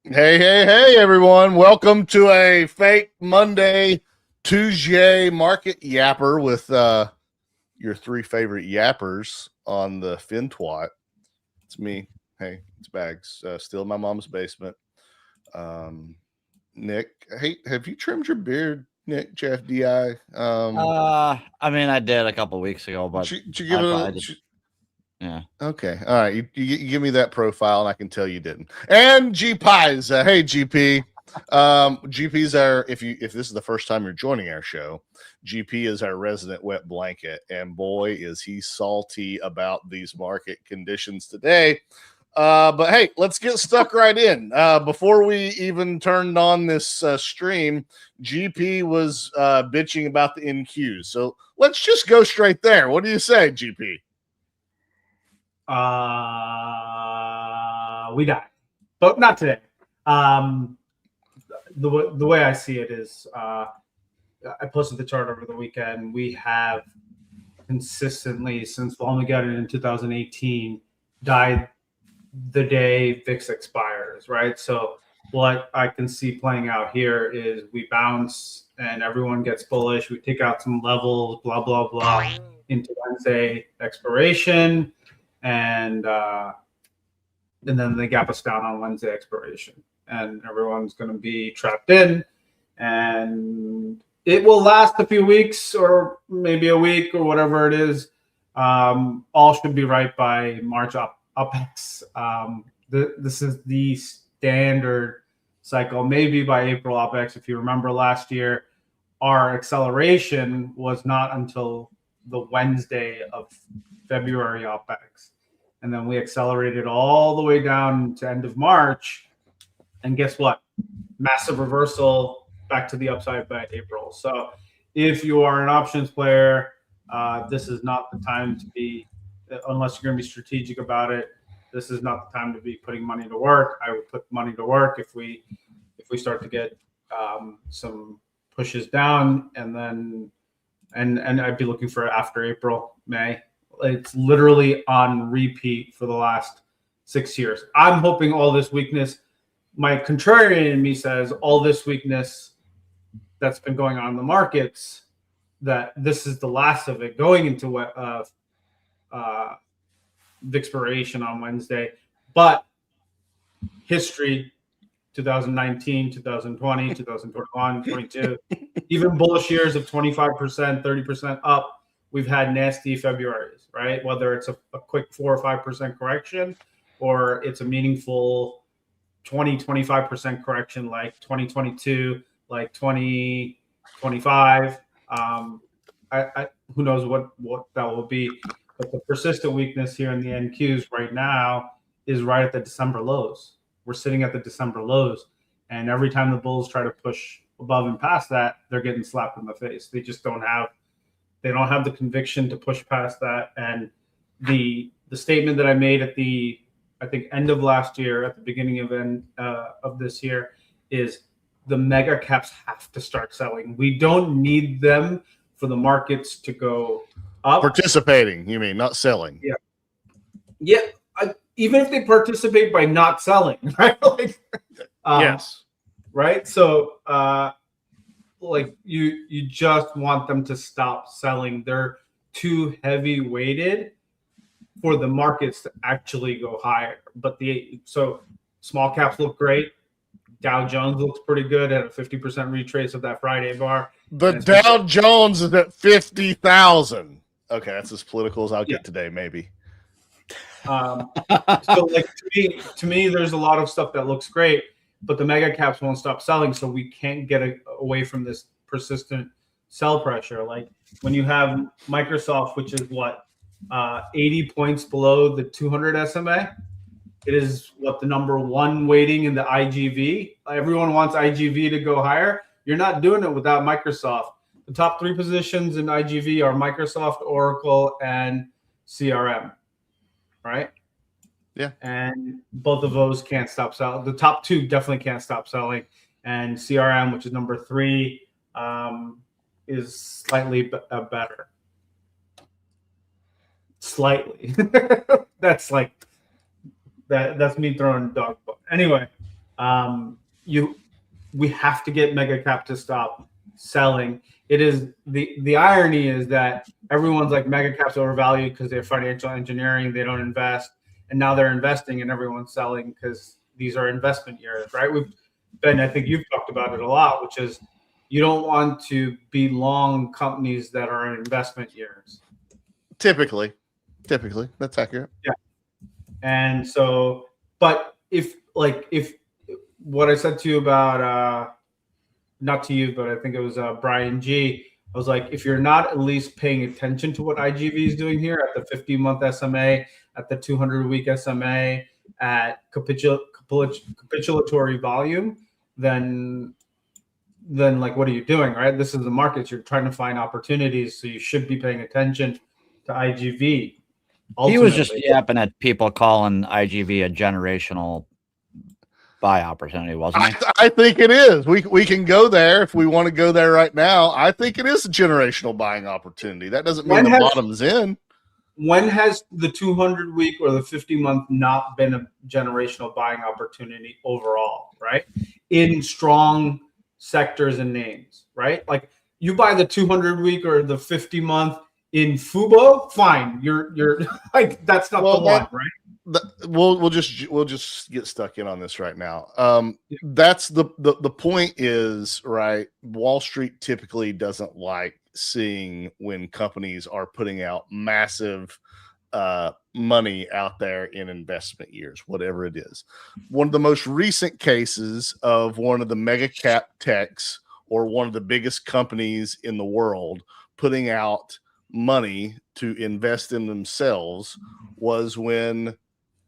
Hey, everyone. Welcome to a fake Monday, Tuesday market yapper with your three favorite yappers on the FinTwat. It's me. Hey, it's Bags. Still in my mom's basement. Nick, hey, have you trimmed your beard, Nick, Jeff, DI? I mean, I did a couple weeks ago, but did you give it yeah. Okay. All right. You give me that profile and I can tell you didn't. And G Pies. Hey, GP. GP's our, if this is the first time you're joining our show, GP is our resident wet blanket. And boy, is he salty about these market conditions today. But hey, let's get stuck right in. Before we even turned on this stream, GP was bitching about the NQs. So let's just go straight there. What do you say, GP? We die, but not today. The way I see it is, I posted the chart over the weekend. We have consistently since Volmageddon in 2018 died the day VIX expires, right? So what I can see playing out here is we bounce and everyone gets bullish. We take out some levels, blah, blah, blah, into Wednesday expiration. And then they gap us down on Wednesday expiration, and everyone's going to be trapped in, and it will last a few weeks or maybe a week or whatever it is. All should be right by March UPEX. This is the standard cycle. Maybe by April UPEX. If you remember last year, our acceleration was not until the Wednesday of February UPEX. And then we accelerated all the way down to end of March. And guess what? Massive reversal back to the upside by April. So if you are an options player, this is not the time to be, unless you're going to be strategic about it, this is not the time to be putting money to work. I would put money to work if we start to get some pushes down, and I'd be looking for after April, May. It's literally on repeat for the last 6 years. I'm hoping all this weakness, my contrarian in me says all this weakness that's been going on in the markets, that this is the last of it going into the expiration on Wednesday. But history, 2019, 2020, 2021, 22, even bullish years of 25%, 30% up, we've had nasty Februaries, right? Whether it's a quick 4 or 5% correction, or it's a meaningful 20, 25% correction like 2022, like 2025. Who knows what that will be. But the persistent weakness here in the NQs right now is right at the December lows. We're sitting at the December lows. And every time the bulls try to push above and past that, they're getting slapped in the face. They just don't have the conviction to push past that. And the statement that I made at the, I think, end of last year, at the beginning of this year, is the mega caps have to start selling. We don't need them for the markets to go up. Participating, you mean, not selling? Yeah. even if they participate by not selling, right? Like, yes. Right. So, like you just want them to stop selling. They're too heavy weighted for the markets to actually go higher. But so small caps look great. Dow Jones looks pretty good at a 50% retrace of that Friday bar. The Dow Jones is at 50,000. Okay, that's as political as I'll get today, maybe. So, like to me, there's a lot of stuff that looks great, but the mega caps won't stop selling, so we can't get away from this persistent sell pressure. Like when you have Microsoft, which is what 80 points below the 200 SMA. It is what the number one weighting in the IGV. Everyone wants IGV to go higher. You're not doing it without Microsoft. The top 3 positions in IGV are Microsoft, Oracle, and CRM, right? Yeah. And both of those can't stop selling. The top 2 definitely can't stop selling. And CRM, which is number 3, is slightly better. Slightly. That's like that's me throwing dog book. Anyway, we have to get mega cap to stop selling. It is the irony is that everyone's like mega caps overvalued because they're financial engineering, they don't invest, and now they're investing and everyone's selling because these are investment years, right? Ben, I think you've talked about it a lot, which is you don't want to be long companies that are in investment years. Typically, that's accurate. Yeah. And so, but if what I said to you about, not to you, but I think it was Brian G. I was like, if you're not at least paying attention to what IGV is doing here at the 50-month SMA, at the 200-week SMA, at capitulatory volume, then like, what are you doing, right? This is the market. You're trying to find opportunities, so you should be paying attention to IGV. Ultimately. He was just yapping at people calling IGV a generational buy opportunity, wasn't he? I think it is. We can go there if we want to go there right now. I think it is a generational buying opportunity. That doesn't mean the bottom's in. When has the 200-week or the 50-month not been a generational buying opportunity overall, right? In strong sectors and names, right? Like you buy the 200-week or the 50-month in Fubo, fine. You're like that's not the one, right? We'll just get stuck in on this right now. That's the point is, right, Wall Street typically doesn't like seeing when companies are putting out massive money out there in investment years, whatever it is. One of the most recent cases of one of the mega cap techs or one of the biggest companies in the world putting out money to invest in themselves was when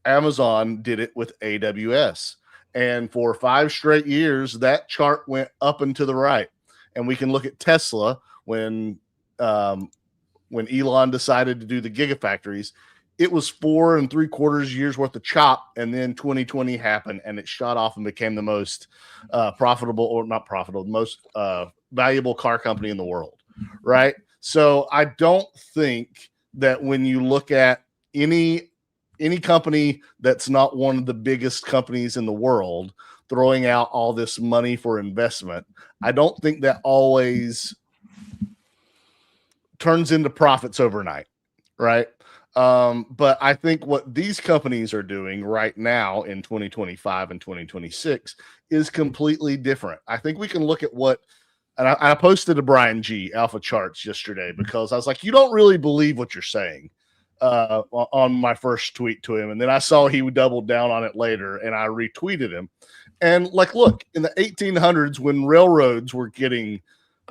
Amazon did it with AWS. And for 5 straight years, that chart went up and to the right. And we can look at Tesla when Elon decided to do the gigafactories. It was 4 3/4 years worth of chop, and then 2020 happened, and it shot off and became the most profitable, or not profitable, the most valuable car company in the world, right? So I don't think that when you look at any company that's not one of the biggest companies in the world throwing out all this money for investment, I don't think that always turns into profits overnight, right? But I think what these companies are doing right now in 2025 and 2026 is completely different. I think we can look at what, and I posted to Brian G. Alpha Charts yesterday because I was like, you don't really believe what you're saying on my first tweet to him. And then I saw he doubled down on it later and I retweeted him. And like, look, in the 1800s when railroads were getting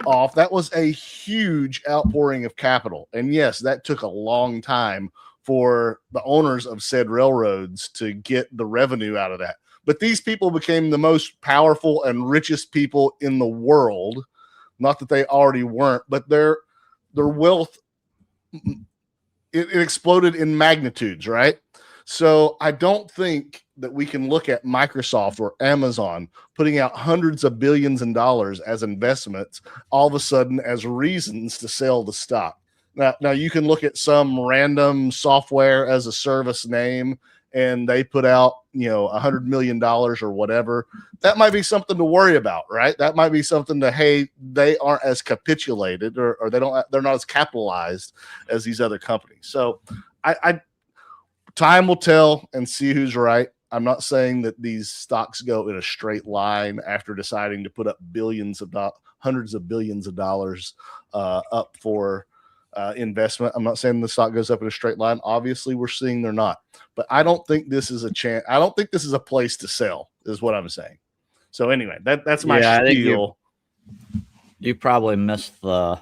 off, that was a huge outpouring of capital. And yes, that took a long time for the owners of said railroads to get the revenue out of that. But these people became the most powerful and richest people in the world. Not that they already weren't, but their wealth, it exploded in magnitudes, right? So I don't think that we can look at Microsoft or Amazon putting out hundreds of billions in dollars as investments all of a sudden as reasons to sell the stock. Now you can look at some random software as a service name and they put out, $100 million or whatever, that might be something to worry about, right? That might be something that, hey, they aren't as capitulated or they're not as capitalized as these other companies. So time will tell and see who's right. I'm not saying that these stocks go in a straight line after deciding to put up hundreds of billions of dollars up for investment. I'm not saying the stock goes up in a straight line. Obviously, we're seeing they're not. But I don't think this is a chance. I don't think this is a place to sell, is what I'm saying. So anyway, that's my spiel. You probably missed the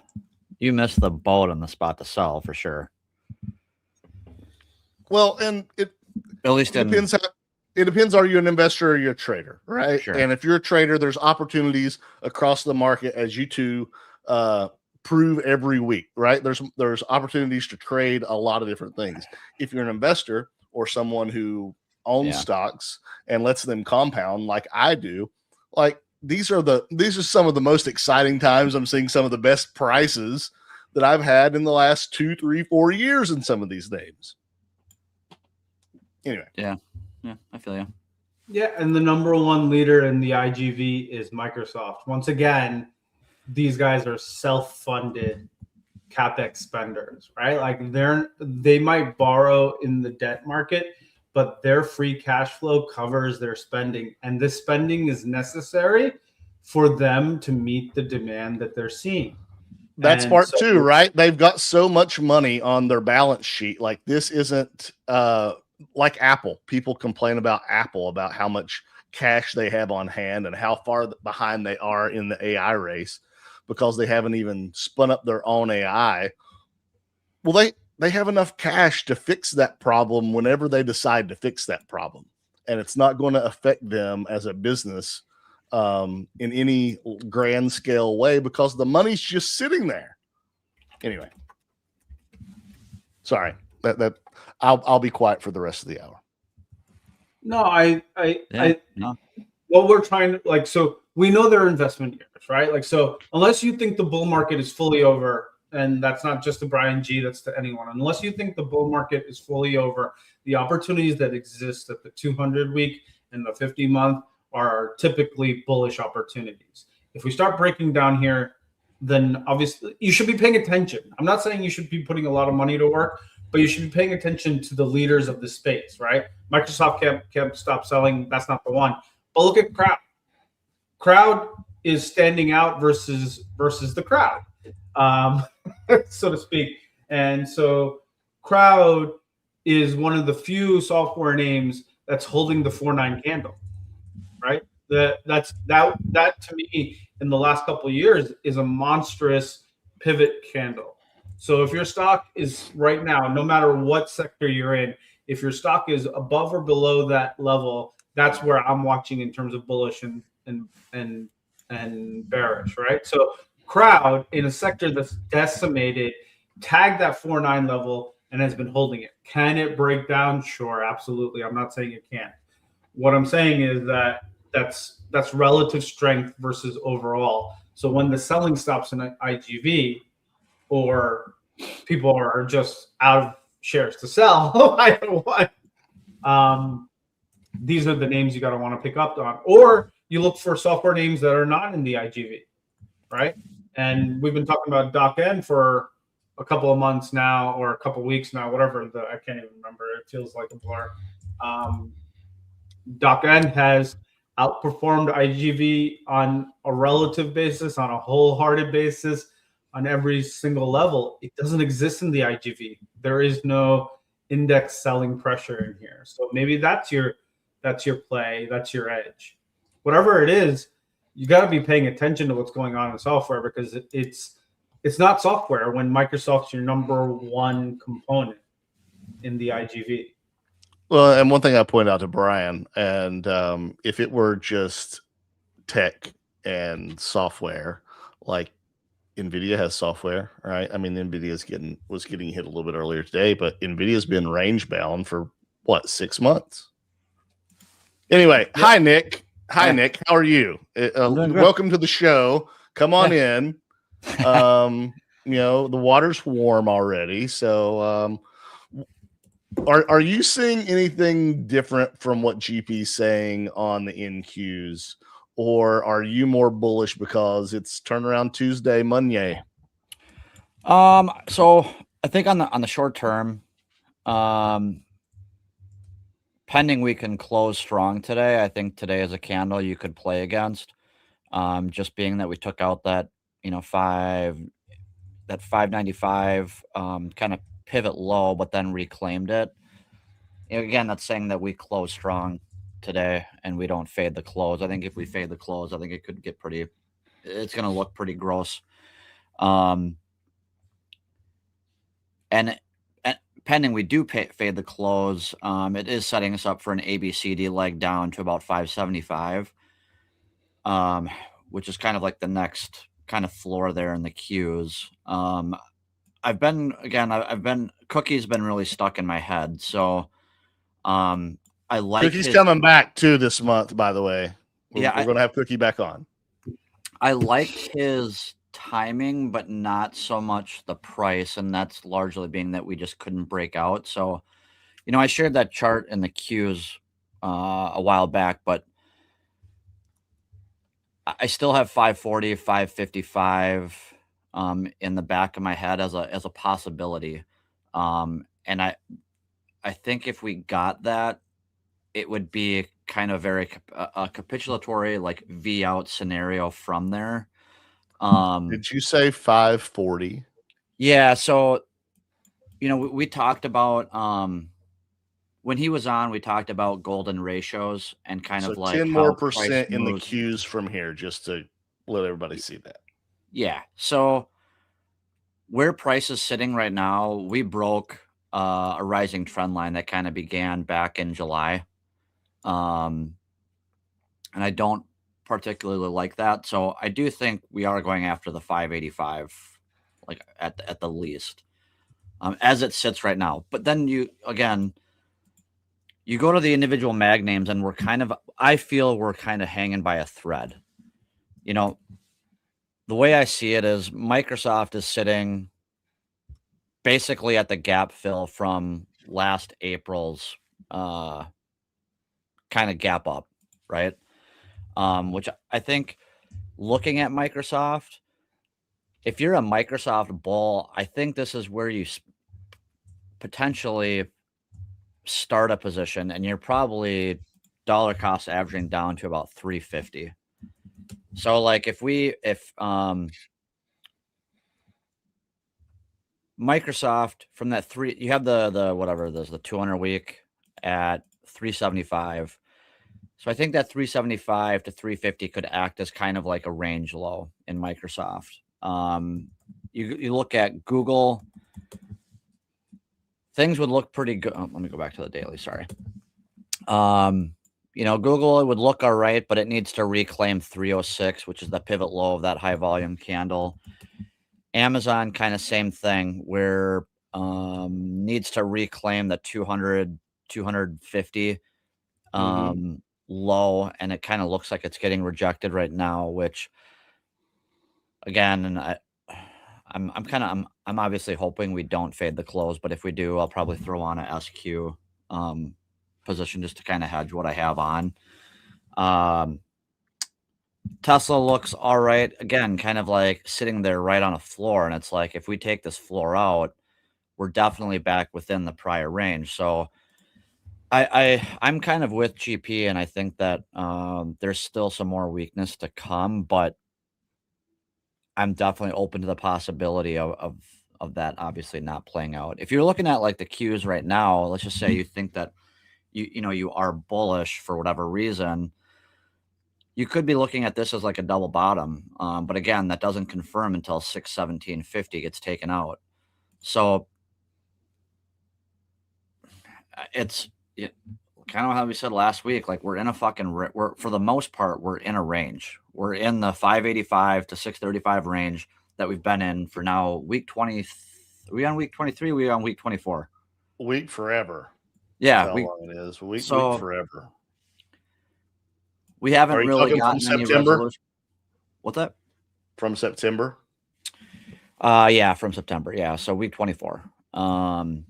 boat on the spot to sell for sure. Well, and it depends. It depends. Are you an investor or you're a trader, right? Sure. And if you're a trader, there's opportunities across the market, as you two prove every week, right? There's opportunities to trade a lot of different things. If you're an investor or someone who owns stocks and lets them compound like I do, like these are some of the most exciting times. I'm seeing some of the best prices that I've had in the last 2, 3, 4 years in some of these names. Anyway. Yeah, I feel you. Yeah, and the number one leader in the IGV is Microsoft. Once again, these guys are self-funded CapEx spenders, right? Like they might borrow in the debt market, but their free cash flow covers their spending. And this spending is necessary for them to meet the demand that they're seeing. That's part two, right? They've got so much money on their balance sheet. Like this isn't like Apple. People complain about Apple, about how much cash they have on hand and how far behind they are in the AI race because they haven't even spun up their own AI. Well, they have enough cash to fix that problem whenever they decide to fix that problem. And it's not going to affect them as a business in any grand scale way because the money's just sitting there. Anyway, sorry that I'll be quiet for the rest of the hour. No, what we're trying to so we know they're investment years, right? Like, so unless you think the bull market is fully over, and that's not just to Brian G, that's to anyone, unless you think the bull market is fully over, the opportunities that exist at the 200-week and the 50-month are typically bullish opportunities. If we start breaking down here, then obviously you should be paying attention. I'm not saying you should be putting a lot of money to work, but you should be paying attention to the leaders of the space, right? Microsoft can't stop selling. That's not the one. But look at Crowd. Crowd is standing out versus the crowd, so to speak. And so Crowd is one of the few software names that's holding the 4-9 candle, right? That to me in the last couple of years is a monstrous pivot candle. So if your stock is right now, no matter what sector you're in, if your stock is above or below that level, that's where I'm watching in terms of bullish and bearish, right? So Crowd in a sector that's decimated, tagged that 4-9 level and has been holding it. Can it break down? Sure, absolutely. I'm not saying it can't. What I'm saying is that's relative strength versus overall. So when the selling stops in IGV, or people are just out of shares to sell, either one, these are the names you got to want to pick up on. Or you look for software names that are not in the IGV, right? And we've been talking about DocN for a couple of months now, or a couple of weeks now, whatever. I can't even remember. It feels like a blur. DocN has outperformed IGV on a relative basis, on a wholehearted basis, on every single level. It doesn't exist in the IGV. There is no index selling pressure in here. So maybe that's your play, that's your edge. Whatever it is, you got to be paying attention to what's going on in software, because it's not software when Microsoft's your number one component in the IGV. Well, and one thing I point out to Brian, and if it were just tech and software, like NVIDIA has software, right? I mean, NVIDIA was getting hit a little bit earlier today, but NVIDIA's been range bound for 6 months. Anyway, yep. Hi Nick. Nick. How are you? Welcome to the show. Come on in. The water's warm already, so Are you seeing anything different from what GP's saying on the NQs, or are you more bullish because it's turnaround Tuesday, Monday? So I think on the short term, pending we can close strong today, I think today is a candle you could play against. Just being that we took out that, 595 kind of pivot low, but then reclaimed it. Again, that's saying that we close strong today and we don't fade the close. I think if we fade the close, I think it could get it's going to look pretty gross. And pending we do fade the close, it is setting us up for an ABCD leg down to about 575, which is kind of like the next kind of floor there in the Qs. Cookie's been really stuck in my head. So I like Cookie's coming back too this month, by the way. We're going to have Cookie back on. I liked his timing, but not so much the price. And that's largely being that we just couldn't break out. So, I shared that chart in the Qs a while back, but I still have 540, 555 in the back of my head as a possibility. And I think if we got that, it would be kind of a capitulatory like V out scenario from there. Did you say 540? Yeah. So, we talked about when he was on, we talked about golden ratios and kind of like 10 more percent in the Qs from here, just to let everybody see that. Yeah. So where price is sitting right now, we broke a rising trend line that kind of began back in July. And I don't particularly like that. So I do think we are going after the 585, like at the least, as it sits right now. But then you go to the individual mag names and I feel we're kind of hanging by a thread. The way I see it is Microsoft is sitting basically at the gap fill from last April's kind of gap up, right? Which I think looking at Microsoft, if you're a Microsoft bull, I think this is where you potentially start a position, and you're probably dollar cost averaging down to about 350. So like if Microsoft from that you have the whatever there's the 200 week at 375. So I think that 375 to 350 could act as kind of like a range low in Microsoft. You look at Google, things would look pretty good. Let me go back to the daily. Sorry. Google, it would look all right, but it needs to reclaim 306, which is the pivot low of that high volume candle. Amazon, kind of same thing, where needs to reclaim the 200, 250 low, and it kind of looks like it's getting rejected right now, which again, and I'm obviously hoping we don't fade the close, but if we do, I'll probably throw on a SQ position just to kind of hedge what I have on. Tesla looks all right. Again, kind of like sitting there right on a floor. And it's like, if we take this floor out, we're definitely back within the prior range. So I'm kind of with GP, and I think that there's still some more weakness to come, but I'm definitely open to the possibility of that obviously not playing out. If you're looking at like the Qs right now, let's just say you think that you are bullish for whatever reason, you could be looking at this as like a double bottom. But again, that doesn't confirm until 617.50 gets taken out. So it's kind of how we said last week, like we're in a we're for the most part, we're in a range. We're in the 585 to 635 range that we've been in for now week 20. Are we on week 23? We on week 24? Week forever. Yeah. How long it is. Week forever. We haven't really gotten any resolution. What's that? From September? Yeah, from September. Yeah. So week 24. And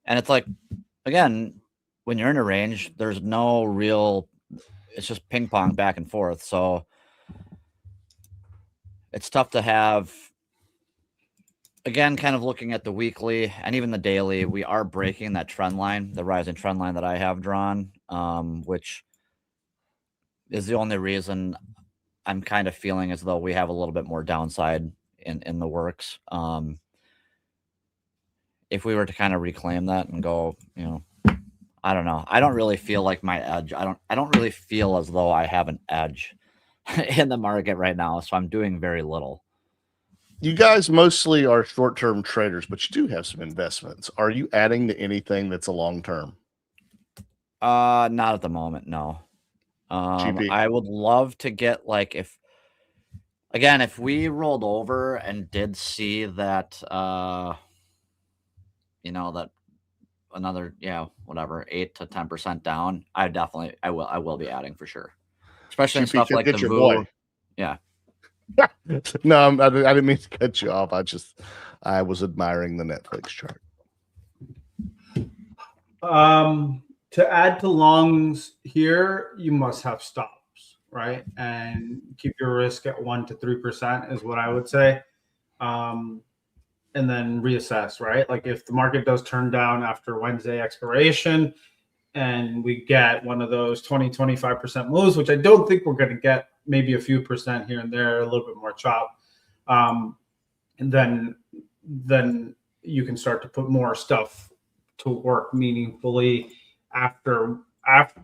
And it's like, again, when you're in a range, there's no real, it's just ping pong back and forth. So it's tough to have, again, kind of looking at the weekly and even the daily, we are breaking that trend line, the rising trend line that I have drawn, which is the only reason I'm kind of feeling as though we have a little bit more downside in the works. If we were to kind of reclaim that and go, I don't know. I don't really feel like my edge. I don't really feel as though I have an edge in the market right now. So I'm doing very little. You guys mostly are short-term traders, but you do have some investments. Are you adding to anything that's a long-term? Not at the moment, no. GP. I would love to get, like, if we rolled over and did see that, that another, whatever, 8 to 10% down, I will be adding for sure. Especially in GP, stuff like get the your VOO. boy. Yeah. No, I didn't mean to cut you off. I was admiring the Netflix chart. To add to longs here, you must have stops, right? And keep your risk at 1 to 3% is what I would say. And then reassess, right? Like if the market does turn down after Wednesday expiration and we get one of those 20-25% moves, which I don't think we're going to get, maybe a few percent here and there, a little bit more chop, and then you can start to put more stuff to work meaningfully after.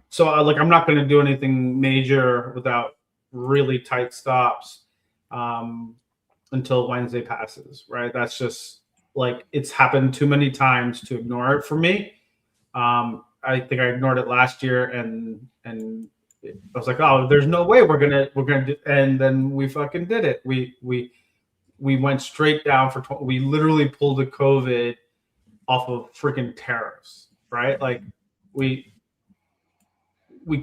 So like I'm not going to do anything major without really tight stops until Wednesday passes, right? That's just like, it's happened too many times to ignore it for me. I think I ignored it last year and I was like, oh, there's no way we're gonna do, and then we fucking did it. We went straight down for we literally pulled a COVID off of freaking tariffs, right? Like we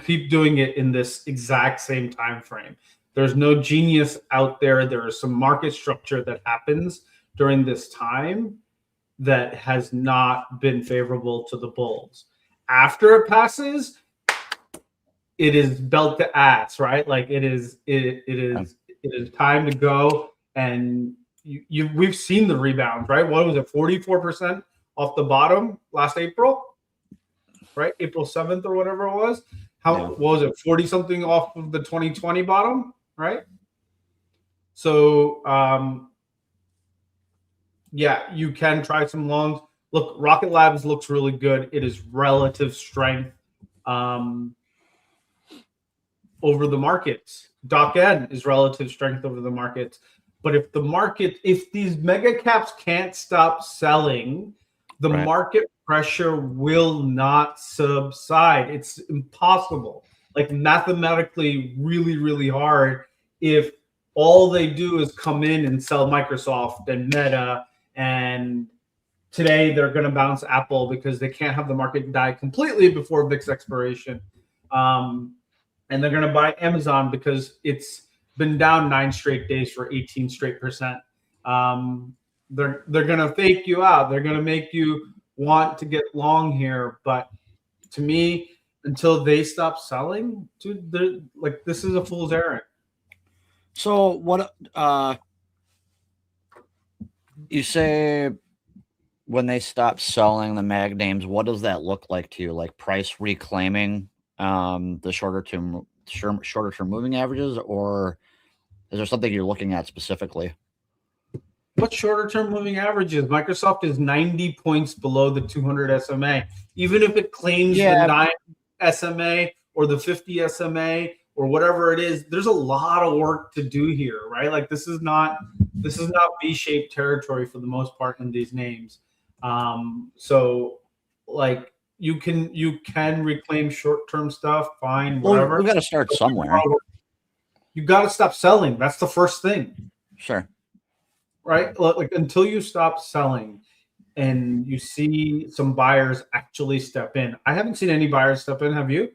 keep doing it in this exact same time frame. There's no genius out there. There is some market structure that happens during this time that has not been favorable to the bulls. After it passes, it is belt to ass, right? Like it is time to go. And we've seen the rebounds, right? What was it, 44% off the bottom last April, right? April 7th or whatever it was. What was it, 40 something off of the 2020 bottom, right? So you can try some longs. Look, Rocket Labs looks really good. It is relative strength over the markets. Doc N is relative strength over the markets. But if these mega caps can't stop selling, the market pressure will not subside. It's impossible. Like mathematically really, really hard if all they do is come in and sell Microsoft and Meta, and today they're going to bounce Apple because they can't have the market die completely before VIX expiration. And they're going to buy Amazon because it's been down 9 straight days for 18 straight %. They're going to fake you out. They're going to make you want to get long here. But to me, until they stop selling, dude, like this is a fool's errand. So what you say when they stop selling the mag names, what does that look like to you? Like price reclaiming the shorter term moving averages, or is there something you're looking at specifically? What shorter term moving averages? Microsoft is 90 points below the 200 SMA. Even if it claims the 9 SMA or the 50 SMA or whatever it is, there's a lot of work to do here, right? Like this is not V-shaped territory for the most part in these names. So like you can reclaim short-term stuff, fine, whatever. We've got to start somewhere. You got to stop selling. That's the first thing. Sure. Right? Like until you stop selling and you see some buyers actually step in. I haven't seen any buyers step in. Have you?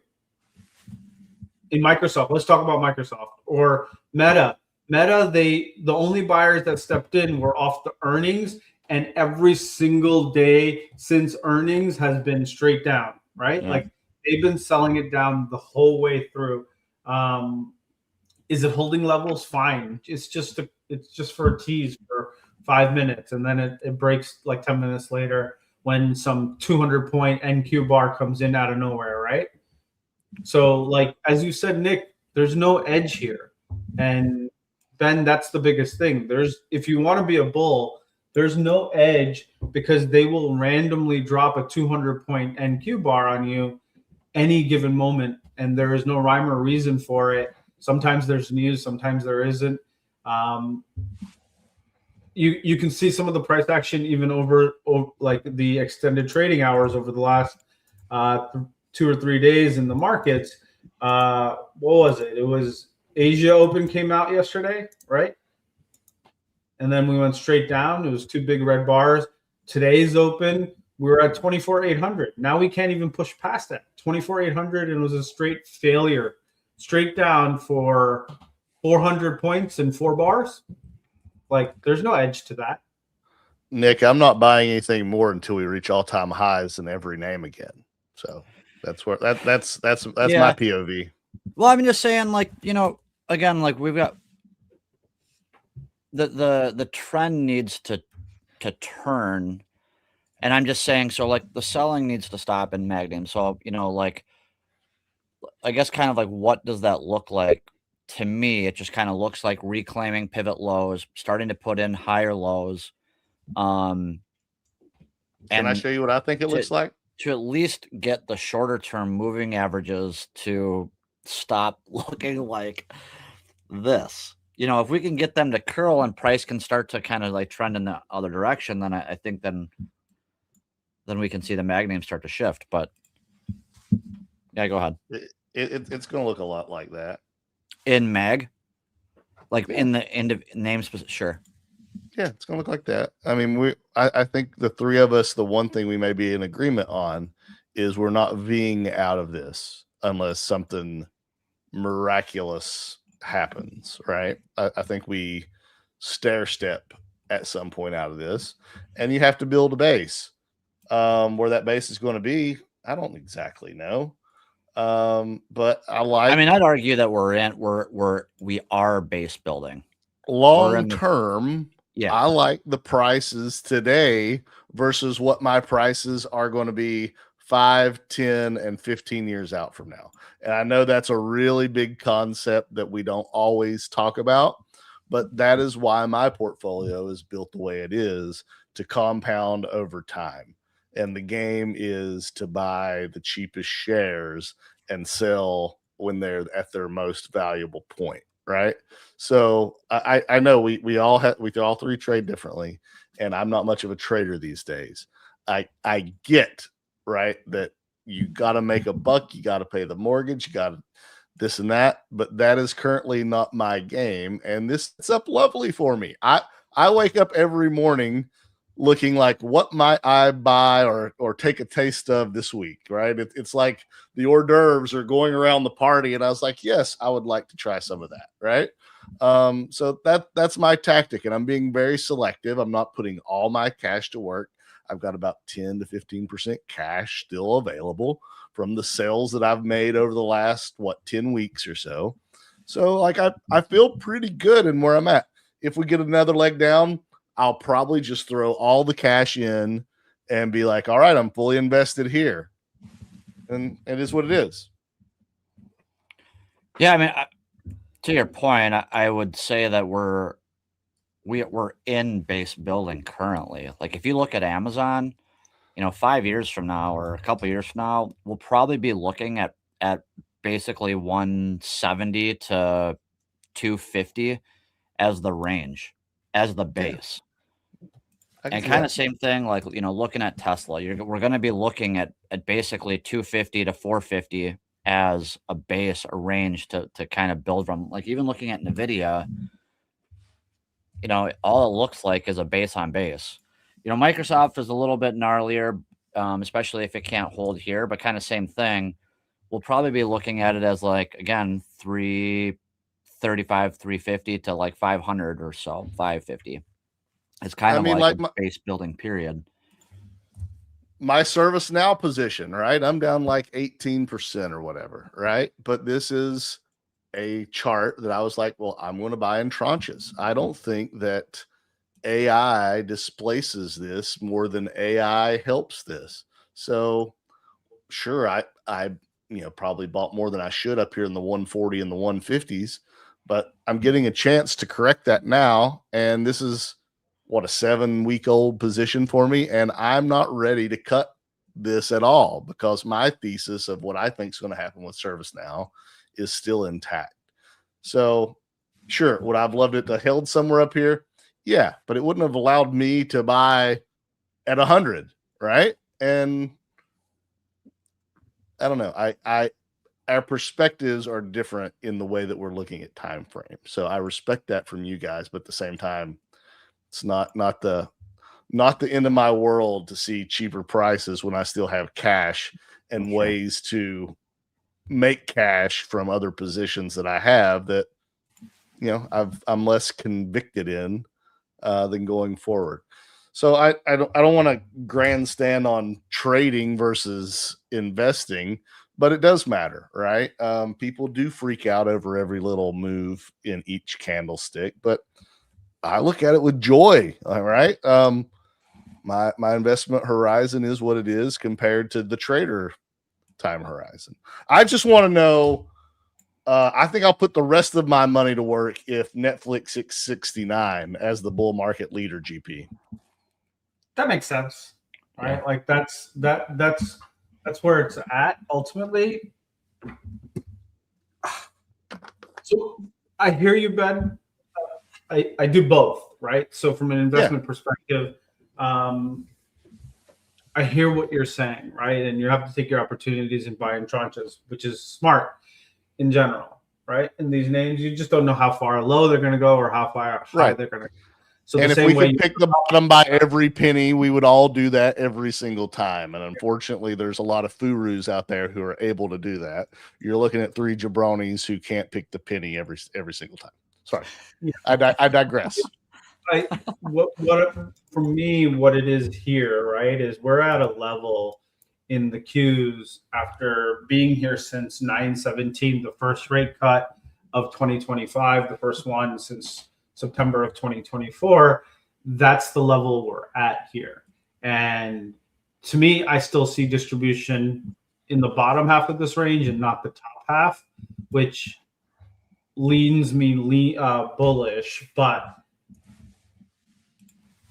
In Microsoft, let's talk about Microsoft or Meta. The only buyers that stepped in were off the earnings and every single day since earnings has been straight down, right? Yeah. Like they've been selling it down the whole way through. Is it holding levels? Fine. It's just for a tease for 5 minutes, and then it breaks like 10 minutes later when some 200-point NQ bar comes in out of nowhere, right? So, like as you said, Nick, there's no edge here, and Ben, that's the biggest thing. If you want to be a bull, there's no edge because they will randomly drop a 200-point NQ bar on you any given moment, and there is no rhyme or reason for it. Sometimes there's news, sometimes there isn't. You can see some of the price action even over like the extended trading hours over the last 2 or 3 days in the markets. What was it? It was Asia Open came out yesterday, right? And then we went straight down. It was 2 big red bars. Today's Open, we're at 24,800. Now we can't even push past that. 24,800, and it was a straight failure, straight down for 400 points and 4 bars. Like there's no edge to that. Nick, I'm not buying anything more until we reach all-time highs in every name again. So that's where that's my POV. Well, I'm just saying, like, again, like we've got the trend needs to turn, and I'm just saying, so like the selling needs to stop in Magnum. So like I guess kind of like what does that look like? To me, it just kind of looks like reclaiming pivot lows, starting to put in higher lows. Can I show you what I think it looks like? To at least get the shorter term moving averages to stop looking like this. If we can get them to curl and price can start to kind of like trend in the other direction, then I think then we can see the mag name start to shift. But yeah, go ahead. It's going to look a lot like that in mag, like in the end of name specific. Sure. Yeah, it's going to look like that. I mean, I think the three of us, the one thing we may be in agreement on is we're not Ving out of this unless something miraculous happens, right? I think we stair step at some point out of this, and you have to build a base. Where that base is going to be, I don't exactly know. But I'd argue that we are base building long term. Yeah, I like the prices today versus what my prices are going to be 5, 10, and 15 years out from now. And I know that's a really big concept that we don't always talk about, but that is why my portfolio is built the way it is, to compound over time. And the game is to buy the cheapest shares and sell when they're at their most valuable point. Right. So I know we all three trade differently, and I'm not much of a trader these days. I get, right, that you got to make a buck, you got to pay the mortgage, you got to this and that, but that is currently not my game. And this is up lovely for me. I wake up every morning looking like, what might I buy or take a taste of this week, right? It's like the hors d'oeuvres are going around the party, and I was like, yes, I would like to try some of that, right? So that's my tactic, and I'm being very selective. I'm not putting all my cash to work. I've got about 10 to 15% cash still available from the sales that I've made over the last, 10 weeks or so. So like I feel pretty good in where I'm at. If we get another leg down, I'll probably just throw all the cash in and be like, all right, I'm fully invested here. And it is what it is. Yeah, I mean, to your point, I would say that we're in base building currently. Like if you look at Amazon, 5 years from now or a couple of years from now, we'll probably be looking at basically 170 to 250 as the range, as the base. And kind of same thing, like, looking at Tesla, we're going to be looking at basically 250 to 450 as a base, a range to kind of build from. Like even looking at NVIDIA, all it looks like is a base on base. Microsoft is a little bit gnarlier, especially if it can't hold here, but kind of same thing. We'll probably be looking at it as like, again, 335, 350 to like 500 or so, 550. It's kind I of mean, like like a base building period. my ServiceNow position, right? I'm down like 18% or whatever, right? But this is a chart that I was like, well, I'm going to buy in tranches. I don't think that AI displaces this more than AI helps this. So sure, I probably bought more than I should up here in the 140 and the 150s, but I'm getting a chance to correct that now. And this is what, a 7-week-old position for me, and I'm not ready to cut this at all because my thesis of what I think is going to happen with ServiceNow is still intact. So sure, would I've loved it to held somewhere up here? Yeah, but it wouldn't have allowed me to buy at 100, right? And I don't know. Our perspectives are different in the way that we're looking at time frame. So I respect that from you guys, but at the same time, it's not the end of my world to see cheaper prices when I still have cash and ways to make cash from other positions that I have that I'm less convicted in than going forward. So I don't want to grandstand on trading versus investing, but it does matter, right? People do freak out over every little move in each candlestick, but I look at it with joy. All right. My investment horizon is what it is compared to the trader time horizon. I just want to know. I think I'll put the rest of my money to work if Netflix 669 as the bull market leader, GP. That makes sense, right? Yeah. Like that's where it's at ultimately. So I hear you, Ben. I do both, right? So from an investment perspective, I hear what you're saying, right? And you have to take your opportunities and buy in tranches, which is smart in general, right? And these names, you just don't know how far low they're going to go or how far high they're going to go. So and if we could pick the bottom by every penny, we would all do that every single time. And unfortunately, there's a lot of furus out there who are able to do that. You're looking at 3 jabronis who can't pick the penny every single time. Sorry, I digress. For me, what it is here, right, is we're at a level in the Qs after being here since 9/17, the first rate cut of 2025, the first one since September of 2024. That's the level we're at here. And to me, I still see distribution in the bottom half of this range and not the top half, which leans me bullish, but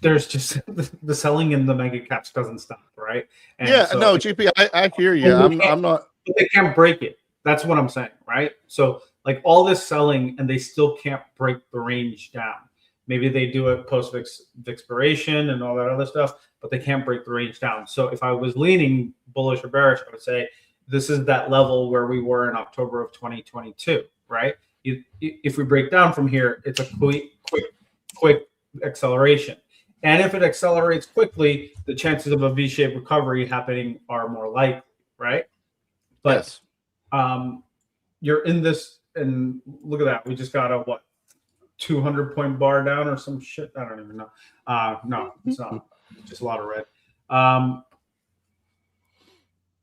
there's just the selling in the mega caps doesn't stop, right? And no, GP, I hear you. I'm not. They can't break it. That's what I'm saying, right? So like all this selling, and they still can't break the range down. Maybe they do it post expiration and all that other stuff, but they can't break the range down. So if I was leaning bullish or bearish, I would say this is that level where we were in October of 2022, right? If we break down from here, it's a quick acceleration. And if it accelerates quickly, the chances of a V-shaped recovery happening are more likely, right? But you're in this, and look at that. We just got a 200-point bar down or some shit. I don't even know. No, it's not. It's just a lot of red.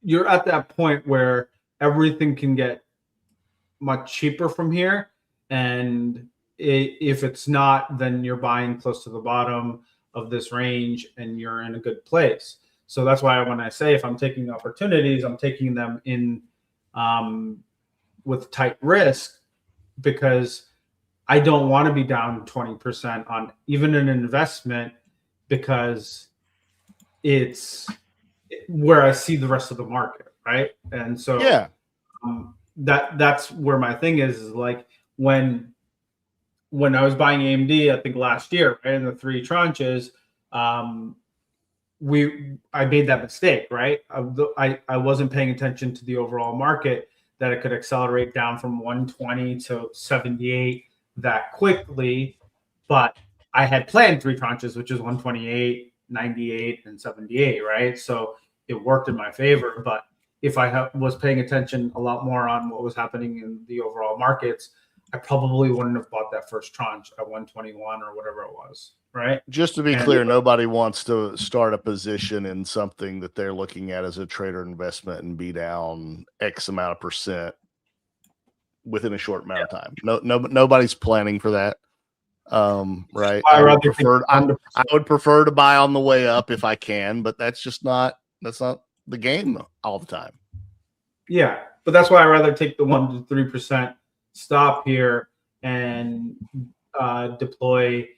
You're at that point where everything can get much cheaper from here, and if it's not, then you're buying close to the bottom of this range and you're in a good place. So that's why when I say if I'm taking opportunities, I'm taking them in with tight risk, because I don't want to be down 20% on even an investment, because it's where I see the rest of the market, right? And so that's where my thing is like when I was buying AMD, I think last year, right, in the 3 tranches, I made that mistake, right? I wasn't paying attention to the overall market, that it could accelerate down from 120 to 78 that quickly, but I had planned 3 tranches, which is 128, 98, and 78, right? So it worked in my favor. But if I was paying attention a lot more on what was happening in the overall markets, I probably wouldn't have bought that first tranche at 121 or whatever it was, right? Just to be clear, nobody wants to start a position in something that they're looking at as a trader investment and be down X amount of percent within a short amount of time. Nobody's planning for that. Right. I would prefer to buy on the way up if I can, but that's not the game all the time. Yeah, but that's why I rather take the 1 to 3% stop here and deploy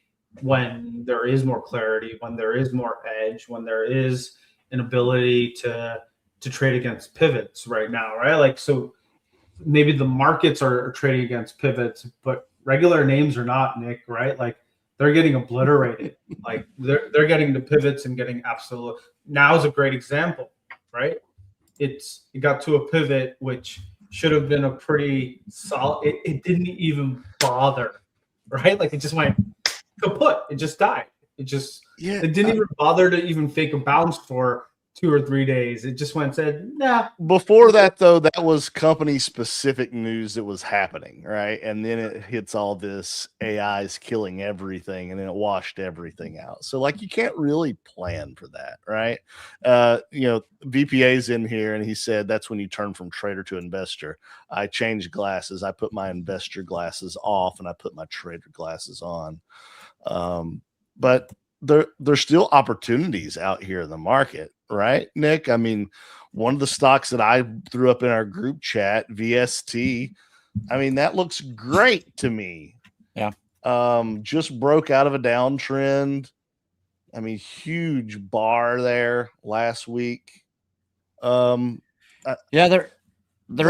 when there is more clarity, when there is more edge, when there is an ability to trade against pivots right now, right? Like, so maybe the markets are trading against pivots, but regular names are not, Nick, right? Like, they're getting obliterated. Like, they're getting the pivots and getting absolute. Now is a great example, right? It got to a pivot, which should have been a pretty solid. It didn't even bother, right? Like, it just went kaput. It just died. It didn't even bother to even fake a bounce for 2 or 3 days. It just went and said, nah. Before that, though, that was company specific news that was happening, right? And then it hits all this AI's killing everything, and then it washed everything out. So, like, you can't really plan for that, right? VPA's in here, and he said that's when you turn from trader to investor. I changed glasses. I put my investor glasses off, and I put my trader glasses on. But there's still opportunities out here in the market, right, Nick? I mean, one of the stocks that I threw up in our group chat, VST, I mean, that looks great to me. Yeah. Just broke out of a downtrend. I mean, huge bar there last week. Yeah, there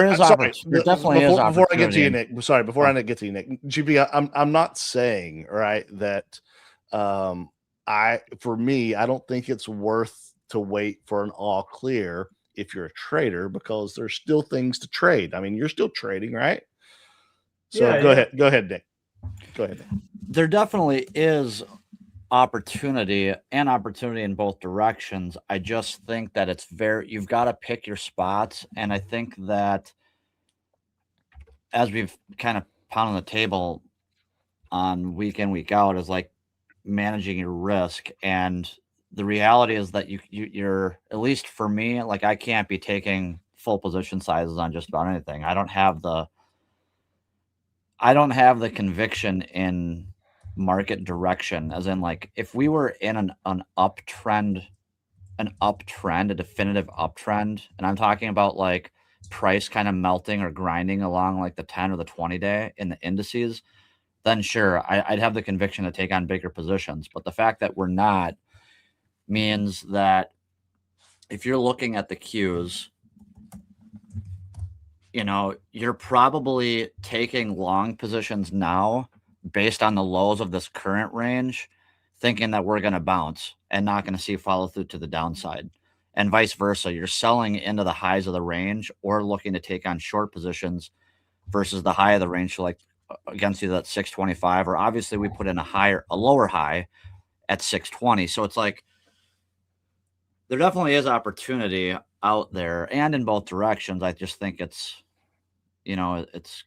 is opportunity. There definitely is opportunity. Before I get to you, Nick. Sorry, before I get to you, Nick. GP, I'm not saying, right, that I don't think it's worth to wait for an all clear if you're a trader, because there's still things to trade. I mean, you're still trading, right? So yeah, go ahead, Nick. Go ahead, Nick. There definitely is opportunity in both directions. I just think that you've got to pick your spots. And I think that, as we've kind of pounded the table on week in, week out, is like managing your risk. And the reality is that you're, at least for me, like, I can't be taking full position sizes on just about anything. I don't have the conviction in market direction, as in, like, if we were in an uptrend, a definitive uptrend, and I'm talking about like price kind of melting or grinding along like the 10 or the 20 day in the indices, then sure, I'd have the conviction to take on bigger positions. But the fact that we're not means that if you're looking at the Qs, you're probably taking long positions now based on the lows of this current range, thinking that we're going to bounce and not going to see follow through to the downside, and vice versa. You're selling into the highs of the range or looking to take on short positions versus the high of the range. So, like, against either that 625, or obviously we put in a lower high at 620. So it's like, there definitely is opportunity out there, and in both directions. I just think it's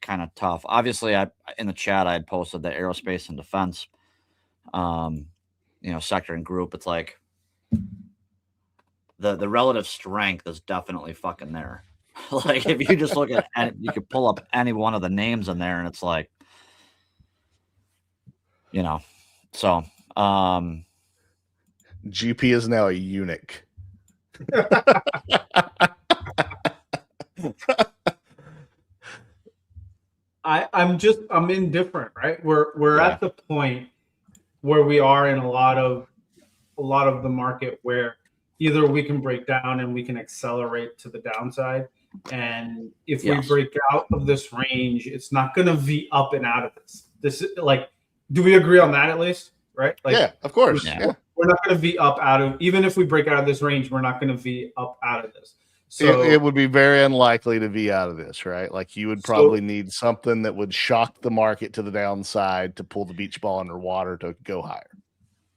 kind of tough. Obviously, in the chat, I had posted the aerospace and defense, sector and group. It's like the relative strength is definitely fucking there. Like, if you just look at, you could pull up any one of the names in there, and it's like, so GP is now a eunuch. I'm indifferent, right? We're at the point where we are in a lot of the market where either we can break down and we can accelerate to the downside. And if we break out of this range, it's not going to V up and out of this. This is like, do we agree on that at least? Right? Like, yeah, of course. Yeah. We're not going to V up out of, even if we break out of this range, we're not going to V up out of this. So it would be very unlikely to be out of this, right? Like, you would probably need something that would shock the market to the downside to pull the beach ball underwater to go higher.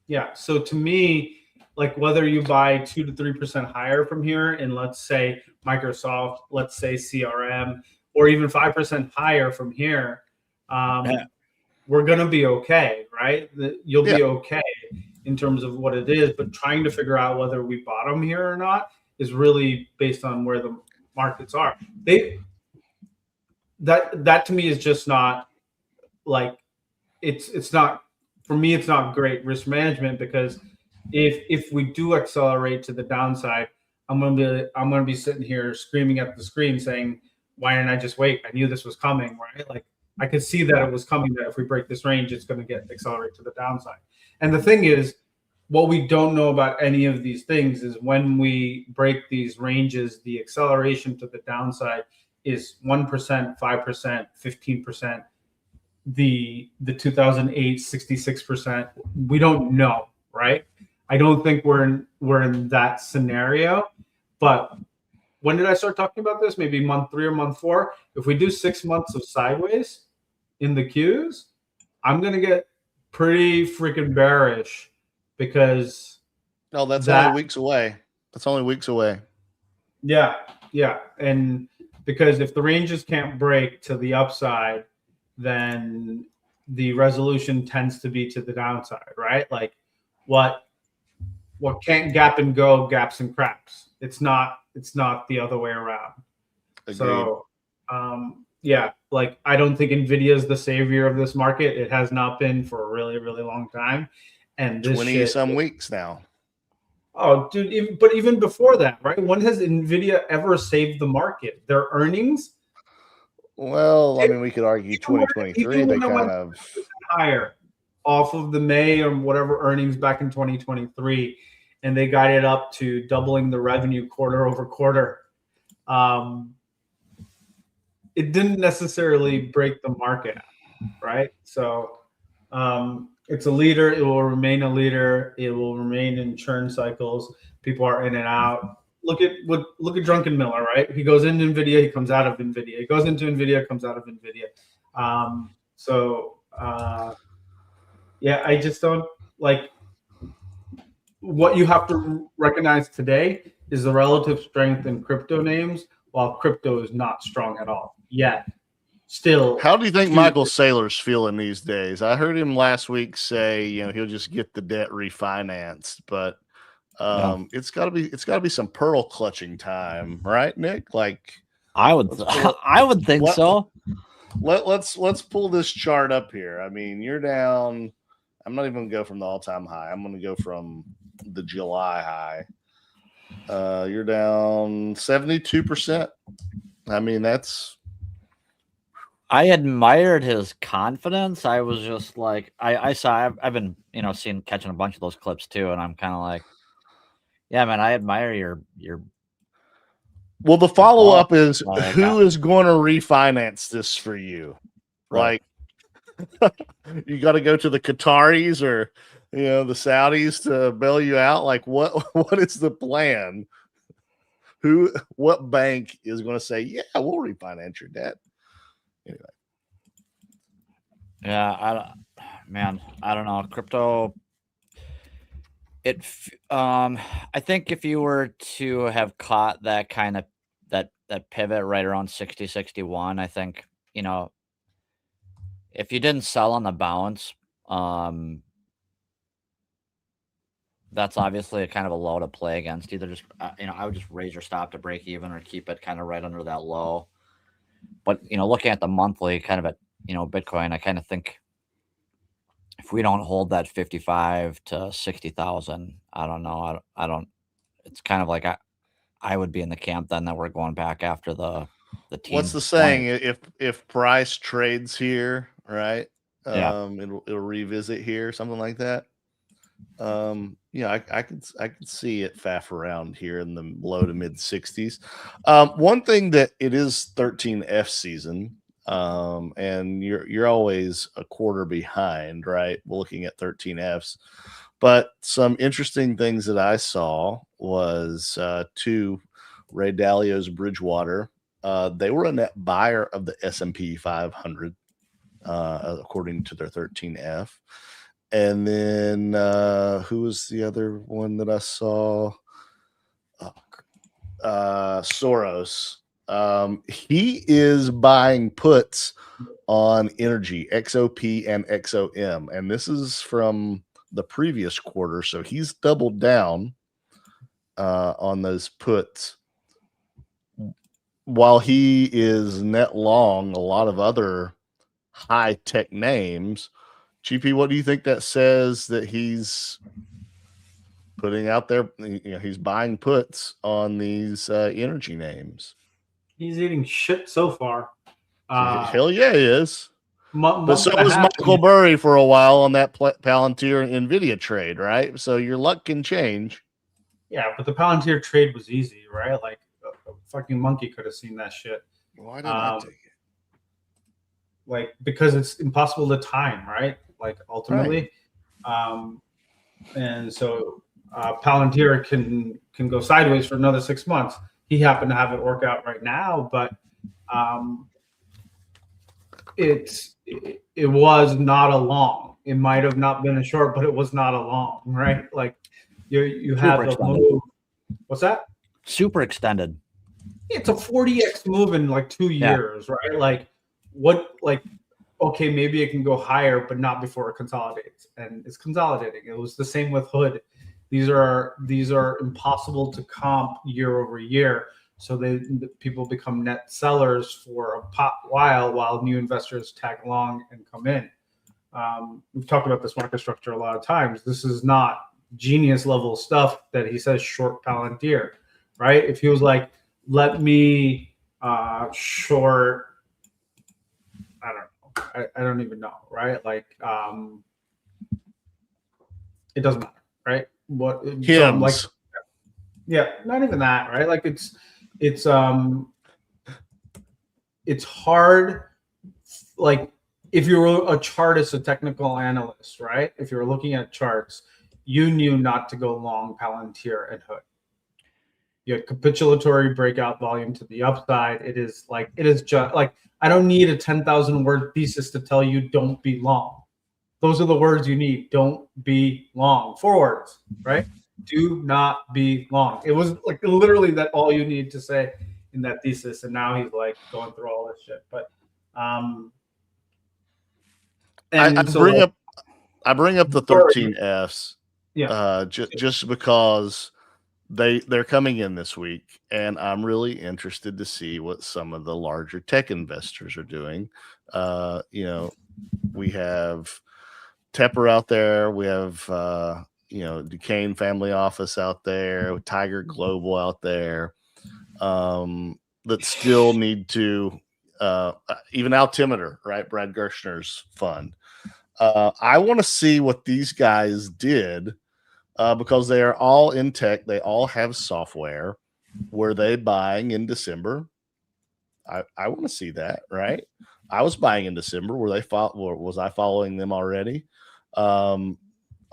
Yeah. So to me, like, whether you buy 2 to 3% higher from here, and let's say Microsoft, let's say CRM, or even 5% higher from here, we're going to be okay, right? You'll Yeah. be okay in terms of what it is, but trying to figure out whether we bottom here or not is really based on where the markets are. That to me is just not like, it's not, for me, it's not great risk management, because if we do accelerate to the downside, I'm gonna be sitting here screaming at the screen saying, why didn't I just wait? I knew this was coming, right? Like, I could see that it was coming, that if we break this range, it's going to get accelerate to the downside. And the thing is, what we don't know about any of these things is when we break these ranges, the acceleration to the downside is 1%, 5%, 15%. The 2008 66%. We don't know, right? I don't think we're in that scenario. But when did I start talking about this? Maybe month 3 or month 4. If we do 6 months of sideways in the Qs, I'm gonna get pretty freaking bearish, because No, that's only weeks away. That's only weeks away. Yeah, and because if the ranges can't break to the upside, then the resolution tends to be to the downside, right? Like, what can't gap and go, gaps and cracks. It's not the other way around. Agreed. So yeah, like, I don't think NVIDIA is the savior of this market. It has not been for a really, really long time. And this 20 some weeks now. Oh, dude, but even before that, right? When has NVIDIA ever saved the market? Their earnings? Well, I mean, we could argue 2023, they kind of higher off of the May or whatever earnings back in 2023, and they guided up to doubling the revenue quarter over quarter. It didn't necessarily break the market, right? So it's a leader. It will remain a leader. It will remain in churn cycles. People are in and out. Look at Drunken Miller, right? He goes into NVIDIA, he comes out of NVIDIA. He goes into NVIDIA, comes out of NVIDIA. Yeah, I just don't like. What you have to recognize today is the relative strength in crypto names, while crypto is not strong at all yet. Still, how do you think Michael Saylor's feeling these days? I heard him last week say, he'll just get the debt refinanced, but it's got to be some pearl clutching time, right, Nick? Like, I would think so. Let's pull this chart up here. I mean, you're down. I'm not even going to go from the all-time high. I'm going to go from the July high. You're down 72%. I mean, that's. I admired his confidence. I was just like, I've been, catching a bunch of those clips too. And I'm kind of like, yeah, man, I admire your. Well, the follow-up is, who is going to refinance this for you? Right. Like, you got to go to the Qataris or, the Saudis to bail you out. Like, what is the plan? What bank is going to say, yeah, we'll refinance your debt? Anyway. Yeah, I don't know. Crypto. I think if you were to have caught that kind of that pivot right around 60, 61, I think, if you didn't sell on the bounce, that's obviously a kind of a low to play against. Either just, I would just raise your stop to break even or keep it kind of right under that low. But, looking at the monthly kind of at, Bitcoin, I kind of think if we don't hold that 55 to 60,000, I don't know. I don't, it's kind of like I would be in the camp then that we're going back after the team. What's the saying? If price trades here, right? Yeah. It'll revisit here, something like that. I could see it faff around here in the low to mid 60s. One thing that it is 13F season, and you're always a quarter behind, right? Looking at 13Fs, but some interesting things that I saw was Ray Dalio's Bridgewater. They were a net buyer of the S&P 500, according to their 13F. And then who was the other one that I saw? Soros. He is buying puts on energy, XOP and XOM. And this is from the previous quarter. So he's doubled down on those puts, while he is net long a lot of other high tech names. GP, what do you think that says that he's putting out there? You know, he's buying puts on these energy names. He's eating shit so far. Hell yeah, he is. But so was half, Michael Burry for a while on that Palantir NVIDIA trade, right? So your luck can change. Yeah, but the Palantir trade was easy, right? Like a fucking monkey could have seen that shit. Why didn't I take it? Like, because it's impossible to time, right? Like, ultimately. Right. And so Palantir can go sideways for another 6 months. He happened to have it work out right now, but it was not a long. It might have not been a short, but it was not a long, right? Like you have the move. What's that? Super extended. It's a 40x move in like 2 years, right? Like okay, maybe it can go higher, but not before it consolidates. And it's consolidating. It was the same with Hood. These are impossible to comp year over year. So people become net sellers for a while new investors tag along and come in. We've talked about this market structure a lot of times. This is not genius level stuff that he says short Palantir, right? If he was like, let me short, I don't know. I don't even know, right? Like, it doesn't matter, right? What so like, yeah, not even that, right? Like it's hard. Like if you were a chartist, a technical analyst, right? If you were looking at charts, you knew not to go long Palantir and Hood. You had capitulatory breakout volume to the upside. It is just like, I don't need a 10,000 word thesis to tell you don't be long. Those are the words you need. Don't be long. 4 words, right? Do not be long. It was like literally that all you need to say in that thesis. And now he's like going through all this shit. But I bring up the 13Fs just because they're coming in this week, and I'm really interested to see what some of the larger tech investors are doing. You know, we have Tepper out there. We have Duquesne Family Office out there, Tiger Global out there, that still need to even Altimeter, right? Brad Gerstner's fund. I want to see what these guys did because they are all in tech. They all have software. Were they buying in December? I want to see that, right? I was buying in December. Was I following them already?